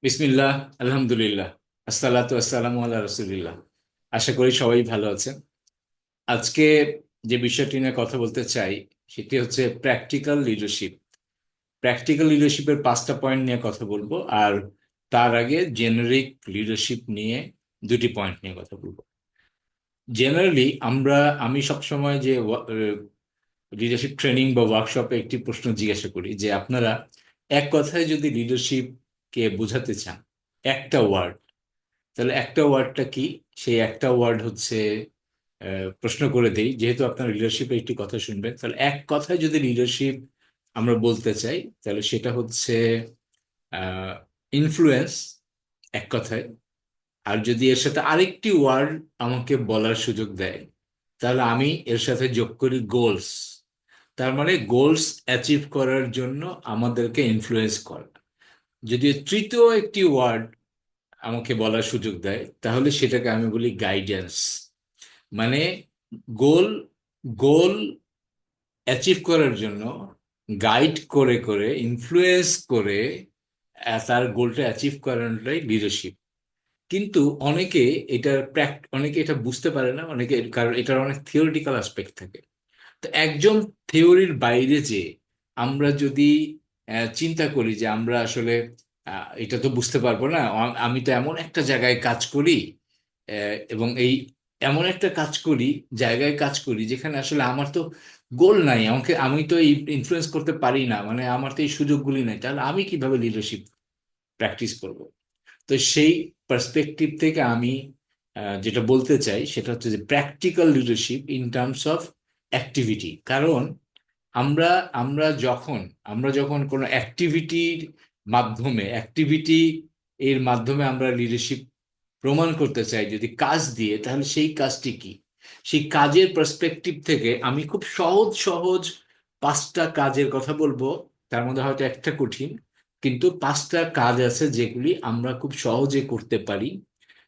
বিসমিল্লাহ, আলহামদুলিল্লাহ, আসসালাতু আসসালামু আলা রাসূলিল্লাহ। আশা করি সবাই ভালো আছেন। আজকে যে বিষয়টি নিয়ে কথা বলতে চাই সেটি হচ্ছে প্র্যাকটিক্যাল লিডারশিপ। প্র্যাকটিক্যাল লিডারশিপের 5টা পয়েন্ট নিয়ে কথা বলবো, আর তার আগে জেনারিক লিডারশিপ নিয়ে 2টি পয়েন্ট নিয়ে কথা বলবো। জেনারেলি আমি সবসময় যে লিডারশিপ ট্রেনিং বা ওয়ার্কশপে একটি প্রশ্ন জিজ্ঞাসা করি যে আপনারা এক কথায় যদি লিডারশিপকে বোঝাতে চান, একটা ওয়ার্ড, তাহলে একটা ওয়ার্ডটা কি? সেই একটা ওয়ার্ড হচ্ছে, প্রশ্ন করে দেই, যেহেতু আপনার লিডারশিপে একটি কথা শুনবেন, তাহলে এক কথায় যদি লিডারশিপ আমরা বলতে চাই তাহলে সেটা হচ্ছে ইনফ্লুয়েন্স, এক কথায়। আর যদি এর সাথে আরেকটি ওয়ার্ড আমাকে বলার সুযোগ দেয়, তাহলে আমি এর সাথে যোগ করি গোলস। তার মানে গোলস অ্যাচিভ করার জন্য আমাদেরকে ইনফ্লুয়েন্স করা। যদি তৃতীয় একটি ওয়ার্ড আমাকে বলার সুযোগ দেয়, তাহলে সেটাকে আমি বলি গাইডেন্স। মানে গোল গোল অ্যাচিভ করার জন্য গাইড করে করে, ইনফ্লুয়েন্স করে তার গোলটা অ্যাচিভ করানোটাই লিডারশিপ। কিন্তু অনেকে এটা বুঝতে পারে না, কারণ এটার অনেক থিওরিটিক্যাল অ্যাসপেক্ট থাকে। তো একজন থিওরির বাইরে যে আমরা যদি চিন্তা করি যে আমরা আসলে এটা তো বুঝতে পারবো না, আমি তো এমন একটা জায়গায় কাজ করি, এবং এই এমন একটা কাজ করি, জায়গায় কাজ করি যেখানে আসলে আমার তো গোল নাই, আমি তো এই ইনফ্লুয়েন্স করতে পারি না, মানে আমার তো এই সুযোগগুলি নাই, তাহলে আমি কিভাবে লিডারশিপ প্র্যাকটিস করব? তো সেই পার্সপেক্টিভ থেকে আমি যেটা বলতে চাই সেটা হচ্ছে যে practical leadership in terms of activity. কারণ আমরা আমরা যখন আমরা যখন কোনো অ্যাক্টিভিটি এর মাধ্যমে আমরা লিডারশিপ প্রমাণ করতে চাই যদি কাজ দিয়ে, তাহলে সেই কাজটি কি? সেই কাজের পার্সপেক্টিভ থেকে আমি খুব সহজ সহজ 5টা কাজের কথা বলবো। তার মধ্যে হয়তো একটা কঠিন, কিন্তু 5টা কাজ আছে যেগুলি আমরা খুব সহজে করতে পারি,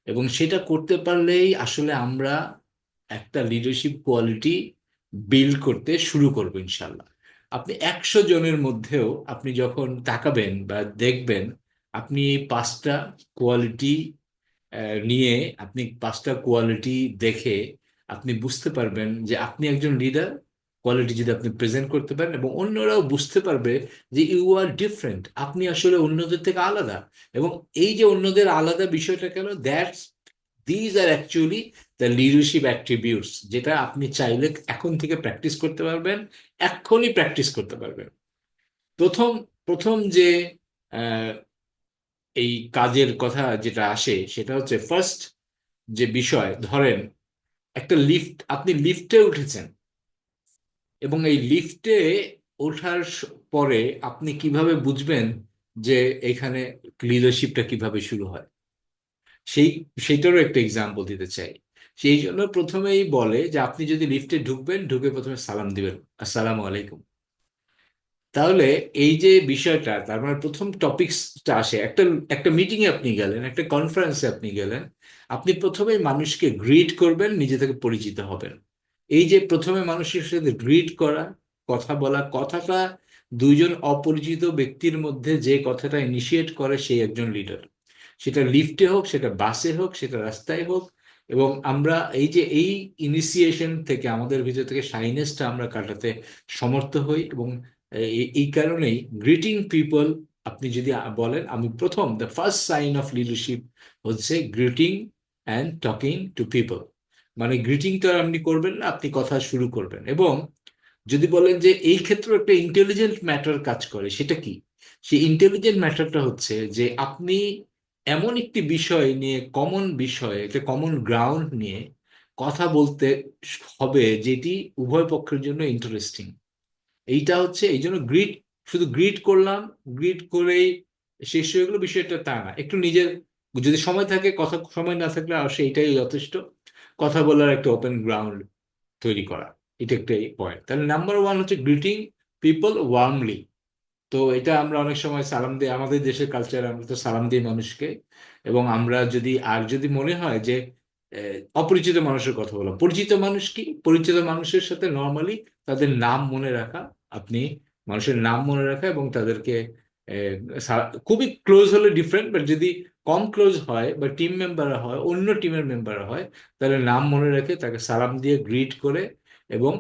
এবং সেটা করতে পারলেই আসলে আমরা একটা লিডারশিপ কোয়ালিটি বিল্ড করতে শুরু করবো ইনশাল্লাহ। আপনি 100 জনের মধ্যেও আপনি যখন তাকাবেন বা দেখবেন, আপনি এই 5টা কোয়ালিটি নিয়ে, আপনি 5টা কোয়ালিটি দেখে আপনি বুঝতে পারবেন যে আপনি একজন লিডার। কোয়ালিটি যদি আপনি প্রেজেন্ট করতে পারেন এবং অন্যরাও বুঝতে পারবে যে ইউ আর ডিফারেন্ট, আপনি আসলে অন্যদের থেকে আলাদা। এবং এই যে অন্যদের আলাদা বিষয়টা কেন, these are actually the leadership attributes, যেটা আপনি চাইলে এখন থেকে প্র্যাকটিস করতে পারবেন, এক্ষুনি প্র্যাকটিস করতে পারবেন। প্রথম প্রথম যে আহ, এই কাজের কথা যেটা আসে সেটা হচ্ছে, ফার্স্ট যে বিষয়, ধরেন আপনি লিফটে উঠেছেন, এবং এই লিফটে পরে আপনি কিভাবে বুঝবেন যে এখানে লিডারশিপটা কিভাবে শুরু হয়? সেই সেইটারও একটা এক্সাম্পল দিতে চাই। সেই জন্য প্রথমেই বলে যে আপনি যদি লিফটে ঢুকবেন, ঢুকে প্রথমে সালাম দিবেন, আসসালামু আলাইকুম। তাহলে এই যে বিষয়টা, তার মানে প্রথম টপিকসটা আসে একটা একটা মিটিং এ আপনি গেলেন, একটা কনফারেন্সে আপনি গেলেন, আপনি প্রথমে মানুষকে গ্রিট করবেন, নিজে থেকে পরিচিত হবেন। এই যে প্রথমে মানুষের সাথে গ্রিট করা, কথা বলা, কথাটা দুইজন অপরিচিত ব্যক্তির মধ্যে যে কথাটা ইনিশিয়েট করে সেই একজন লিডার। সেটা লিফটে হোক, সেটা বাসে হোক, সেটা রাস্তায় হোক। এবং আমরা এই ইনিশিয়েশন থেকে আমাদের ভিতর থেকে শাইনেসটা আমরা কাটাতে সমর্থ হই। এবং এই কারণেই গ্রিটিং পিপল, আপনি যদি বলেন, আমি প্রথম the first sign of leadership হচ্ছে greeting and talking to people. মানে গ্রিটিংটা আপনি করবেন না, আপনি কথা শুরু করবেন। এবং যদি বলেন যে এই ক্ষেত্রে একটা ইন্টেলিজেন্ট ম্যাটার কাজ করে, সেটা কি? সেই ইন্টেলিজেন্ট ম্যাটারটা হচ্ছে যে আপনি এমন একটি বিষয় নিয়ে, কমন বিষয়, একটা কমন গ্রাউন্ড নিয়ে কথা বলতে হবে যেটি উভয় পক্ষের জন্য ইন্টারেস্টিং। এইটা হচ্ছে এই জন্য শুধু গ্রিট করলাম, গ্রিট করেই শেষ হয়ে গেলো বিষয়টা তা না। একটু নিজের, যদি সময় থাকে, কথা সময় না থাকলে অবশ্যই এটাই যথেষ্ট, কথা বলার একটা ওপেন গ্রাউন্ড তৈরি করা। এটা একটা পয়েন্ট। তাহলে নাম্বার ওয়ান হচ্ছে গ্রিটিং পিপল ওয়ার্মলি। তো এটা আমরা অনেক সময় সালাম দিই, আমাদের দেশের কালচারে আমরা তো সালাম দিই মানুষকে। এবং আমরা যদি মনে হয় যে অপরিচিত মানুষের কথা বলা, পরিচিত মানুষ কি, পরিচিত মানুষের সাথে নর্মালি তাদের নাম মনে রাখা, আপনি মানুষের নাম মনে রাখা এবং তাদেরকে খুবই ক্লোজ হলে ডিফারেন্ট, বাট যদি কম ক্লোজ হয় বা টিম মেম্বার হয়, অন্য টিমের মেম্বার হয়, তাহলে নাম মনে রেখে তাকে সালাম দিয়ে গ্রিট করে, এবং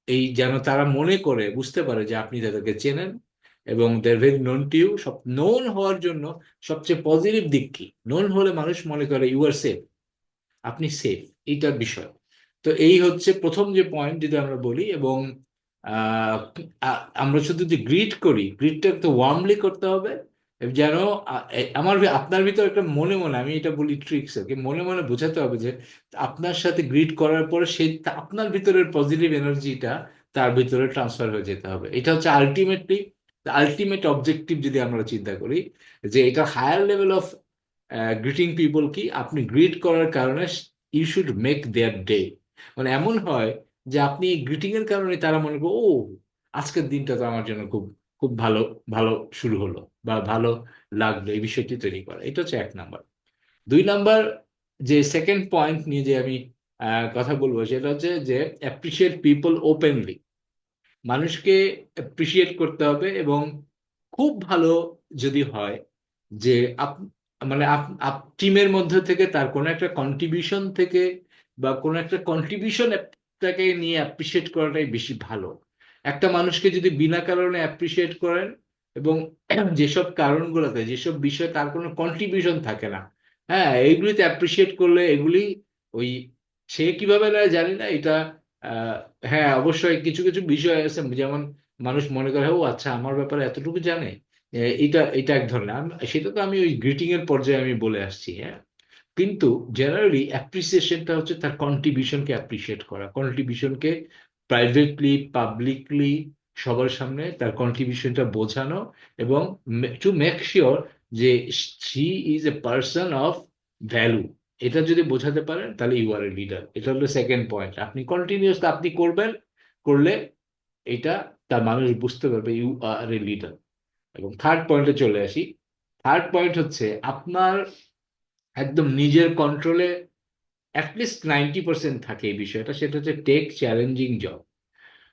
এই যেন তারা মনে করে বুঝতে পারে যে আপনি তাদেরকে চেনেন এবং they very known to you. সব নোন হওয়ার জন্য সবচেয়ে পজিটিভ দিক কি? নোন হলে মানুষ মনে করে ইউ আর সেফ, আপনি সেফ, এইটার বিষয়। তো এই হচ্ছে প্রথম যে পয়েন্ট যদি আমরা বলি। এবং আহ, আমরা শুধু যদি গ্রিট করি, গ্রিটটা একটু ওয়ার্মলি করতে হবে, যেন আপনার ভিতর একটা মনে মনে, আমি এটা বলি ট্রিক্স আর কি, মনে মনে বোঝাতে হবে যে আপনার সাথে গ্রিট করার পরে সে আপনার ভিতরের পজিটিভ এনার্জিটা তার ভিতরে ট্রান্সফার হয়ে যেতে হবে। এটা হচ্ছে আলটিমেটলি আলটিমেট অবজেক্টিভ যদি আমরা চিন্তা করি, যে এটা higher level of greeting people কি, আপনি গ্রিট করার কারণে you should make their day. মানে এমন হয় যে আপনি গ্রিটিং এর কারণে তারা মনে করো, ও আজকের দিনটা তো আমার জন্য খুব খুব ভালো ভালো শুরু হলো, বা ভালো লাগলো, এই বিষয়টি তৈরি করা। এটা হচ্ছে 1 নাম্বার। 2 নাম্বার, যে সেকেন্ড পয়েন্ট নিয়ে যে আমি কথা বলবো, সেটা হচ্ছে যে অ্যাপ্রিসিয়েট পিপল ওপেনলি। মানুষকে অ্যাপ্রিসিয়েট করতে হবে, এবং খুব ভালো যদি হয় যে মানে টিমের মধ্যে থেকে তার কোনো একটা কন্ট্রিবিউশন থেকে, বা কোনো একটা কন্ট্রিবিউশন তাকে নিয়ে অ্যাপ্রিসিয়েট করাটাই বেশি ভালো। একটা মানুষকে যদি বিনা কারণে অ্যাপ্রিসিয়েট করেন, এবং যেসব কারণগুলোতে, যেসব বিষয়ে তার কোনো কন্ট্রিবিউশন থাকে না, হ্যাঁ, এইগুলিতে অ্যাপ্রিসিয়েট করলে এগুলি ওই সে কিভাবে নেয় জানি না এটা। আহ, হ্যাঁ, অবশ্যই কিছু কিছু বিষয় আছে, যেমন মানুষ মনে করে, ও আচ্ছা আমার ব্যাপারে এতটুকু জানে, এটা এটা এক ধরনের সেটা তো আমি ওই গ্রিটিং এর পর্যায়ে আমি বলে আসছি, হ্যাঁ। কিন্তু জেনারেলি অ্যাপ্রিসিয়েশনটা হচ্ছে তার কন্ট্রিবিউশনকে অ্যাপ্রিসিয়েট করা, কন্ট্রিবিউশনকে প্রাইভেটলি পাবলিকলি সবার সামনে তার কন্ট্রিবিউশনটা বোঝানো, এবং টু মেক শিওর যে she is a person of value. এটা যদি বোঝাতে পারেন তাহলে ইউ আর এ লিডার। এটা হলো সেকেন্ড পয়েন্ট, আপনি কন্টিনিউস আপনি করবেন, করলে এটা তার মানুষ বুঝতে পারবে ইউ আর এ লিডার। এবং থার্ড পয়েন্টে চলে আসি। থার্ড পয়েন্ট হচ্ছে আপনার একদম নিজের কন্ট্রোলে অ্যাটলিস্ট 90% থাকে এই বিষয়টা, সেটা হচ্ছে টেক চ্যালেঞ্জিং জব।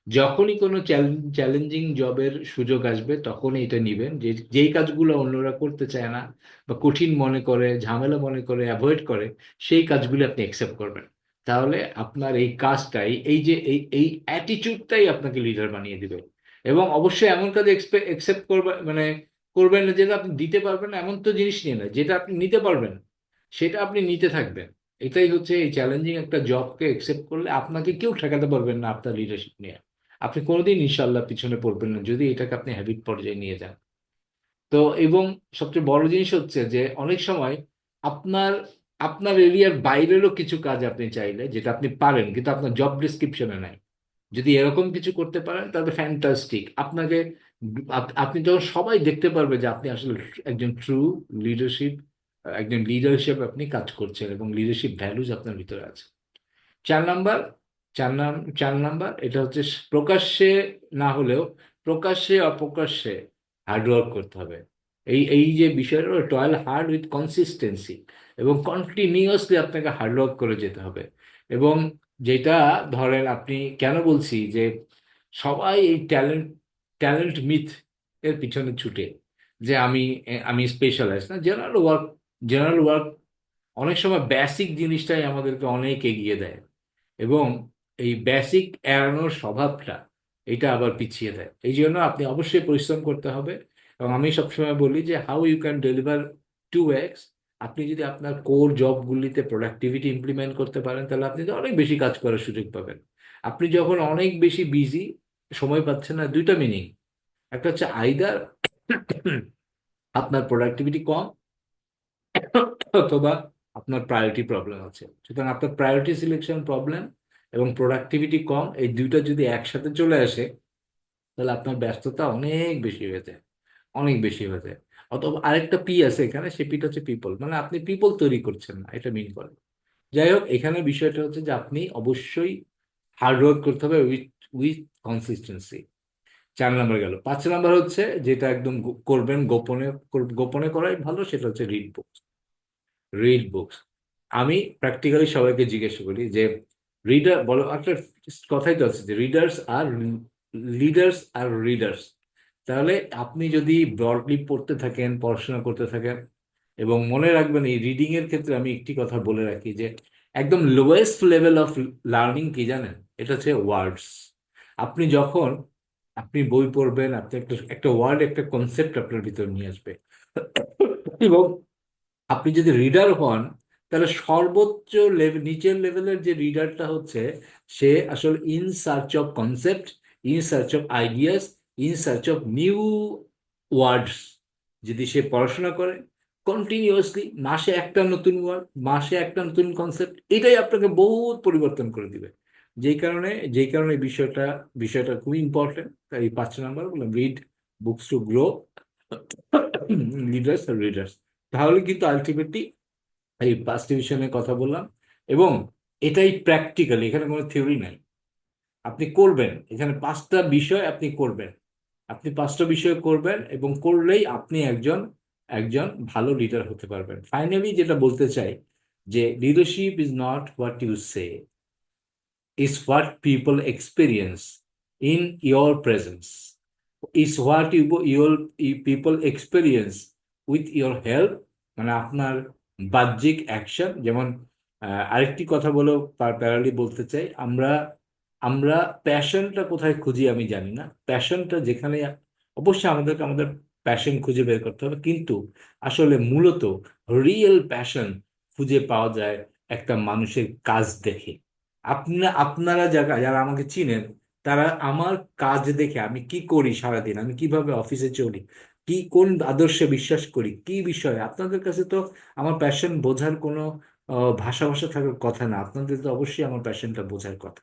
যখনই কোনো চ্যালেঞ্জিং জবের সুযোগ আসবে তখনই এটা নিবেন, যে যেই কাজগুলো অন্যরা করতে চায় না, বা কঠিন মনে করে, ঝামেলা মনে করে, অ্যাভয়েড করে, সেই কাজগুলো আপনি অ্যাকসেপ্ট করবেন। তাহলে আপনার এই কাজটাই, এই যে এই অ্যাটিটিউডটাই আপনাকে লিডার বানিয়ে দিবে। এবং অবশ্যই এমন কাজ অ্যাকসেপ্ট করবেন, মানে করবেন না যেটা আপনি দিতে পারবেন না, এমন তো জিনিস নিয়ে না, যেটা আপনি নিতে পারবেন সেটা আপনি নিতে থাকবেন। এটাই হচ্ছে এই চ্যালেঞ্জিং একটা জবকে অ্যাকসেপ্ট করলে আপনাকে কেউ ঠেকাতে পারবেন না আপনার লিডারশিপ নিয়ে। আপনি কোনোদিন ইনশাল্লাহ পিছনে পড়বেন না যদি এটাকে আপনি হ্যাবিট পর্যায়ে নিয়ে যান। তো এবং সবচেয়ে বড় জিনিস হচ্ছে যে অনেক সময় আপনার আপনার এরিয়ার বাইরেরও কিছু কাজ আপনি চাইলে, যেটা আপনি পারেন কিন্তু আপনার জব ডিসক্রিপশনে নাই, যদি এরকম কিছু করতে পারেন তাহলে ফ্যান্টাস্টিক। আপনাকে আপনি তখন সবাই দেখতে পারবে যে আপনি আসলে একজন ট্রু লিডারশিপ, একজন লিডার হিসেবে আপনি কাজ করছেন, এবং লিডারশিপ ভ্যালুজ আপনার ভিতরে আছে। 4 নাম্বার, 4 নাম্বার এটা হচ্ছে প্রকাশ্যে না হলেও প্রকাশ্যে অপ্রকাশ্যে হার্ডওয়ার্ক করতে হবে। এই যে বিষয়টা, টয়েল হার্ড উইথ কনসিস্টেন্সি, এবং কন্টিনিউয়াসলি আপনাকে হার্ডওয়ার্ক করে যেতে হবে। এবং যেটা ধরেন, আপনি কেন বলছি যে সবাই এই ট্যালেন্ট মিথ এর পিছনে ছুটে, যে আমি স্পেশালাইজ না, জেনারেল ওয়ার্ক অনেক সময় বেসিক জিনিসটাই আমাদেরকে অনেক এগিয়ে দেয়, এবং এই বেসিক এড়ানোর স্বভাবটা এটা আবার পিছিয়ে দেয়। এই জন্য আপনি অবশ্যই পরিশ্রম করতে হবে। এবং আমি সবসময় বলি যে how you can deliver 2x, আপনি যদি আপনার কোর জবগুলিতে প্রোডাক্টিভিটি ইমপ্লিমেন্ট করতে পারেন তাহলে আপনি তো অনেক বেশি কাজ করার সুযোগ পাবেন। আপনি যখন অনেক বেশি বিজি, সময় পাচ্ছেন না, দুইটা মিনিং, একটা হচ্ছে আইদার আপনার প্রোডাক্টিভিটি কম, অথবা আপনার প্রায়োরিটি প্রবলেম আছে। সুতরাং আপনার প্রায়োরিটি সিলেকশন প্রবলেম এবং প্রোডাক্টিভিটি কম, এই দুইটা যদি একসাথে চলে আসে তাহলে আপনার ব্যস্ততা অনেক বেশি হয়ে যায়, অনেক বেশি হয়ে যায়। অথবা আরেকটা পি আছে এখানে, সে পিটা হচ্ছে পিপল, মানে আপনি পিপল তৈরি করছেন না, এটা মিন করে। যাই হোক, এখানে বিষয়টা হচ্ছে যে আপনি অবশ্যই হার্ডওয়ার্ক করতে হবে উইথ উইথ কনসিস্টেন্সি। 4 নাম্বার গেল। 5 নাম্বার হচ্ছে যেটা একদম করবেন গোপনে, গোপনে করাই ভালো, সেটা হচ্ছে রিড বুকস। আমি প্র্যাকটিক্যালি সবাইকে জিজ্ঞেস করি যে রিডার বলো, একটা কথাই তো আছে যে লিডার্স আর রিডার্স। তাহলে আপনি যদি ব্রডলি পড়তে থাকেন, পড়াশোনা করতে থাকেন, এবং মনে রাখবেন এই রিডিং এর ক্ষেত্রে আমি একটি কথা বলে রাখি যে একদম লোয়েস্ট লেভেল অফ লার্নিং কি জানেন? এটা হচ্ছে ওয়ার্ডস। আপনি যখন আপনি বই পড়বেন, আপনি একটা একটা ওয়ার্ড, একটা কনসেপ্ট আপনার ভিতর নিয়ে আসবে। এবং আপনি যদি রিডার হন, তাহলে সর্বোচ্চ লেভেল, নিচের লেভেলের যে রিডারটা হচ্ছে, সে আসলে in search of concept, in search of ideas, in search of new words. যদি সে পড়াশোনা করে কন্টিনিউয়াসলি, মাসে একটা নতুন ওয়ার্ড, মাসে একটা নতুন কনসেপ্ট, এটাই আপনাকে বহুত পরিবর্তন করে দিবে। যেই কারণে বিষয়টা খুবই ইম্পর্টেন্ট। তাই 5 নম্বর বললাম, read books to grow leaders R readers. তাহলে কিন্তু আলটিমেটলি এই 5টি বিষয় নিয়ে কথা বললাম, এবং এটাই প্র্যাকটিক্যাল, এখানে কোনো থিওরি নাই। আপনি করবেন, এখানে 5টা বিষয় আপনি করবেন। আপনি 5টা বিষয় করবেন, এবং করলেই আপনি একজন একজন ভালো লিডার হতে পারবেন। ফাইনালি যেটা বলতে চাই, যে leadership is not what you say, is what people experience in your presence, is what you people experience with your help, মানে আপনার বাহ্যিক অ্যাকশন। যেমন আরেকটি কথা বলে প্যারালি বলতে চাই, আমরা আমরা প্যাশনটা কোথায় খুঁজি আমি জানি না। প্যাশনটা যেখানে, অবশ্যই আমাদেরকে আমাদের প্যাশন খুঁজে বের করতে হবে, কিন্তু আসলে মূলত রিয়েল প্যাশন খুঁজে পাওয়া যায় একটা মানুষের কাজ দেখে। আপনারা যারা যারা আমাকে চিনেন, তারা আমার কাজ দেখে, আমি কি করি সারাদিন, আমি কিভাবে অফিসে চলি, কি কোন আদর্শে বিশ্বাস করি, কি বিষয়ে, আপনাদের কাছে তো আমার প্যাশন বোঝার কোনো ভাষা ভাষা থাকার কথা না। আপনাদের তো অবশ্যই আমার প্যাশনটা বোঝার কথা।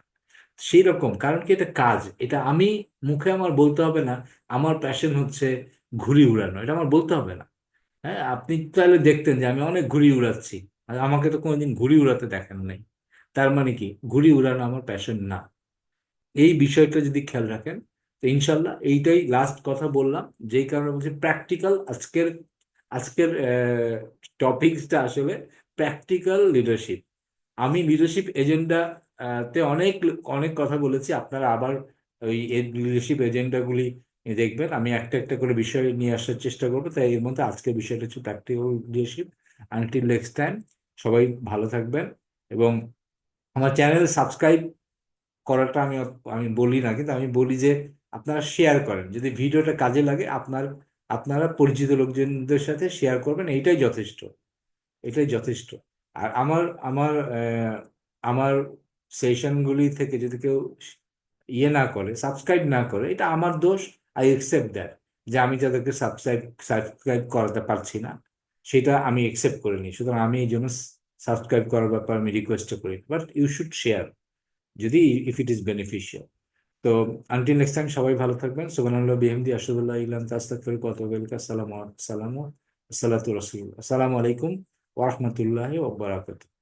সেই রকম, কারণ কি এটা কাজ, এটা আমি মুখে আমার বলতে হবে না আমার প্যাশন হচ্ছে ঘুড়ি উড়ানো, এটা আমার বলতে হবে না। হ্যাঁ, আপনি তাহলে দেখতেন যে আমি অনেক ঘুড়ি উড়াচ্ছি, আর আমাকে তো কোনোদিন ঘুড়ি উড়াতে দেখেন নাই। তার মানে কি, ঘুড়ি উড়ানো আমার প্যাশন না। এই বিষয়টা যদি খেয়াল রাখেন, তো ইনশাল্লাহ, এইটাই লাস্ট কথা বললাম, যেই কারণে বলছি প্র্যাকটিক্যাল। আজকের আজকের টপিকসটা আসলে প্র্যাকটিক্যাল লিডারশিপ। আমি লিডারশিপ এজেন্ডা তে অনেক অনেক কথা বলেছি। আপনারা আবার ওই লিডারশিপ এজেন্ডাগুলি দেখবেন। আমি একটা একটা করে বিষয় নিয়ে আসার চেষ্টা করবো। তাই এর মধ্যে আজকের বিষয়টা হচ্ছে practical leadership. Until next time, সবাই ভালো থাকবেন। এবং আমার চ্যানেল সাবস্ক্রাইব করাটা আমি আমি বলি না, কিন্তু আমি বলি যে আপনারা শেয়ার করেন, যদি ভিডিওটা কাজে লাগে আপনারা পরিচিত লোকজনদের সাথে শেয়ার করবেন, এইটাই যথেষ্ট। এটাই যথেষ্ট। আর আমার আমার আমার সেশনগুলি থেকে যদি কেউ ইয়ে না করে, সাবস্ক্রাইব না করে, এটা আমার দোষ। আই একসেপ্ট দ্যাট, যে আমি যাদেরকে সাবস্ক্রাইব সাবস্ক্রাইব করাতে পারছি না, সেটা আমি একসেপ্ট করে নিই। সুতরাং আমি এই জন্য সাবস্ক্রাইব করার ব্যাপার আমি রিকোয়েস্ট করি, বাট ইউ শুড শেয়ার, যদি ইফ ইট ইজ বেনিফিশিয়াল। তো আনটিল নেক্সট টাইম, সবাই ভালো থাকবেন। সুবহানাল্লাহ বিহামদি, আশহাদু ইলাহা ইল্লা আনতা, আস্তাগফিরুকা ওয়া আতুবু ইলাইক। আসসালামু আসসালামু আসসালাতু রাসূলুল্লাহ, আসসালামু আলাইকুম ওয়া রাহমাতুল্লাহি ওয়া বারাকাতুহু।